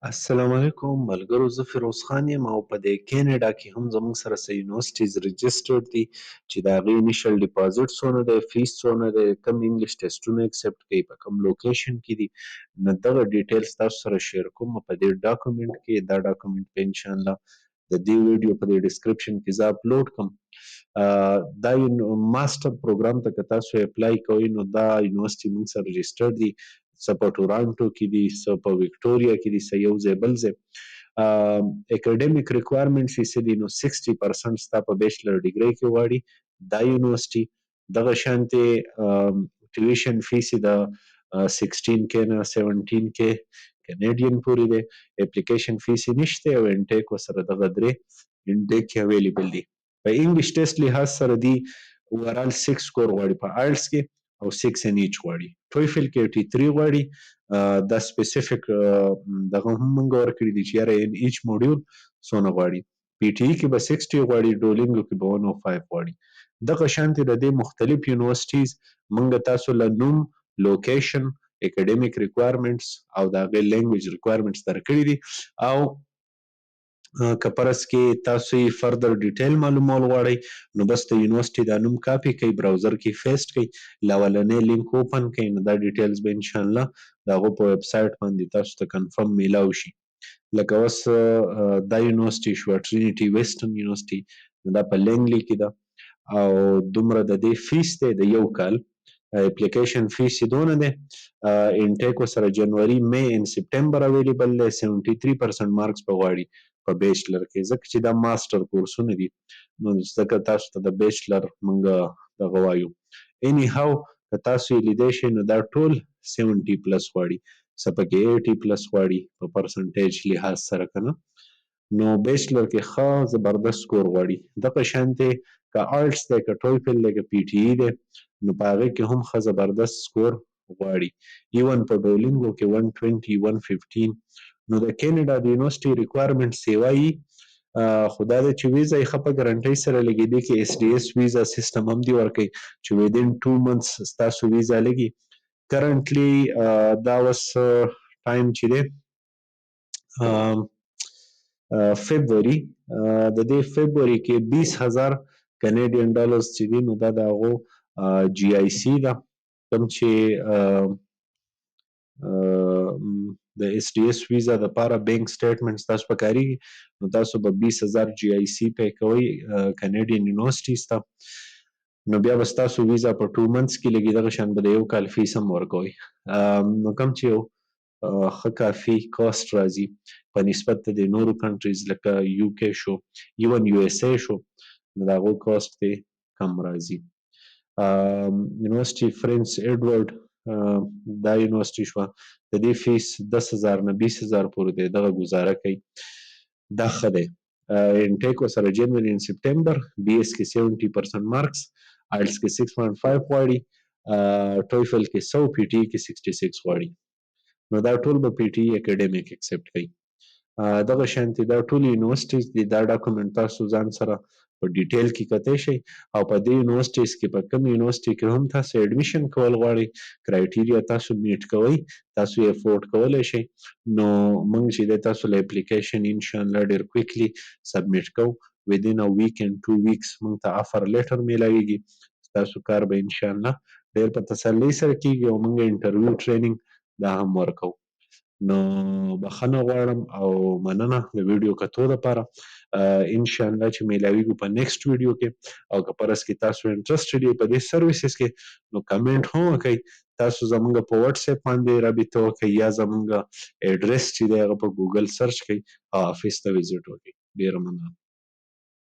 السلام علیکم ملګرو، زه فیروز خان یم او په دې کینیډا کې هم زموږ سره څه یونیورسټیز رجسټرډ دي چې د هغې انیشل ډیپازټ څونه دی، فیس څونه دی، کم انګلیش ټیسټونه اکسپټ کوي، په کوم لوکیشن کې دي. نو دغه ډیټیلز تاسو سره شیر کوم په دې ډاکومنټ کې. دا ډاکومنټ په انشاءالله د دې ویډیو په دې ډسکرپشن کې زه اپلوډ کوم. دا یو ماسټر پروګرام ته که تاسو اپلای کوئ نو دا یونیورسټي موږ سره رجسټرډ دي. څه په ټورانټو کې دي، څه په وکټوریا کې دي، څه یو ځای بل ځای. اکیډمیک ریکوایرمنټس یې څه دي نو 60% ستا په بیچلر ډیګري کې غواړي دا یونیورسټي. دغه شانتې ټیویشن فیس یې د 16K نه 17K کنیډین پورې دی. اپلیکیشن فیس یې نشته او انټیک ورسره دغه 3 انټیک کې اویلیبل دي. په انګلیش ټیسټ لحاظ سره دی اوورال 6 سکور غواړي په آیلټس کې او 6 ان ایچ غواړي. ټویفل کې 83 غواړي. دا سپیسیفیک دغه هم موږ ورکړي دي چې یاره ان ایچ موډیول څونه غواړي. پی ټي ای کې به 60 غواړي، ډولینګو کې به 105 غواړي. دغه شانتې د دې مختلف یونیورسټیز موږ تاسو له نوم، لوکیشن، اکیډمیک ریکوایرمنټس او د هغې لینګویج ریکوایرمنټس درکړي دي. او که پرس کې تاسو یې فردر ډیټیل معلومول غواړئ نو بس د یونیورسټي دا نوم کاپي کوئ، براوزر کې پیسټ کوئ، لاولنی لینک اوپن کوئ نو دا ډیټیلز به انشاءالله د هغو په ویب سایټ باندې تاسو ته کنفرم میلاو شي. لکه اوس دا یونیورسټي شوه ټرینیټي ویسټرن یونیورسټي، دا په لینګلي کې ده او دومره د دې فیس دی د یو کال. اپلیکیشن فیس یې دونه دی. انټیک ورسره جنوري، می ان سپټمبر اویلیبل دی. 73% مارکس به غواړي په بیچلر کې، ځکه چې دا ماسټر کورسونه دي نو ځکه تاسو ته د بیچلر موږ دغه وایو. اینی هاو که تاسو یې لیدی شئ نو دا ټول 70 پلس غواړي، څه پکې 80 پلس غواړي په پرسنټیج لحاظ سره که نه. نو بیچلر کې ښه زبردست سکور غواړي. دغه شانتې که آیلټس دی، که ټویفل دی، که پی ټي ای دی نو په هغې کې هم ښه زبردست سکور غواړي. ایون په ډولینګو کې 120 115. نو د کینیډا د یونیورسټي ریکوایرمنټس یې وایي، خو دا ده چې ویزه یې ښه په ګرنټۍ سره لګي. دې کې اس ډي اس ویزا سیسټم هم دی ورکوي چې ویدین 2 منثس ستاسو ویزا لګي. کرنټلی دا اوس ټایم چې دی فبروري، د دې فبروري کې 20,000 کنیډین ډالرز چې دي نو دا د هغو جی آی سی ده، کوم چې د اس ډي اس ویزا دپاره بینک سټیټمنټس تاسو په کاریږي نو تاسو به 20,000 جی آی سی پی کوئ کنیډین یونیورسټیز ته. نو بیا به ستاسو ویزا په 2 منثس کې لګي. دغه شان به د یو کال فیس هم ورکوئ. نو کوم چې یو ښه کافي کاسټ راځي په نسبت د نورو کنټریز لکه یو کې شو، ایون یو اس ای شو، نو د هغو کاسټ دی کم راځي. یونیورسټي فرینس ایډورډ دا یونیورسټي شوه، د دې فیس 10,000 نه 20,000 پورې دی. دغه ګزاره کوي، دا ښه دی. انټیک ورسره جنوري ان سپټمبر. بي ایس کې 70% مارکس، آیلټس کې 6.5 غواړي، ټویفل کې 100، پی ټي ای کې 66 غواړي. نو دا ټول به پی ټي ای اکیډمیک اکسپټ کوي. دغه شانتې دا ټول یونیورسټیز دي. دا ډاکومنټ تاسو ځان سره په ډیټیل کې کتی شئ او په دې یونیورسټیز کې په کوم یونیورسټي کې هم تاسو ایډمیشن کول غواړئ، کرایټیریا تاسو میټ کوئ، تاسو یې افورډ کولی شئ. نو موږ چې دی تاسو له اپلیکیشن انشاءالله ډېر کویکلی سبمیټ کوو. within a week and 2 weeks موږ ته افر لیټر میلاویږي. ستاسو کار به انشاءالله ډېر په تسلۍ سره کیږي او موږ انټرویو ټریننګ دا هم ورکوو. نو بخښنه غواړم او مننه د ویډیو کتو دپاره. انشاءالله چې میلاویږو په نیکسټ ویډیو کې. او که پرس کې تاسو انټرسټډ یې په دې سروسز کې نو کمنټ هم وکئ. تاسو زموږ په واټس اپ باندې رابطه وکئ یا زموږ ایډرس چې دی هغه په ګوګل سرچ کئ او افیس ته وزټ وکئ. ډېره مننه.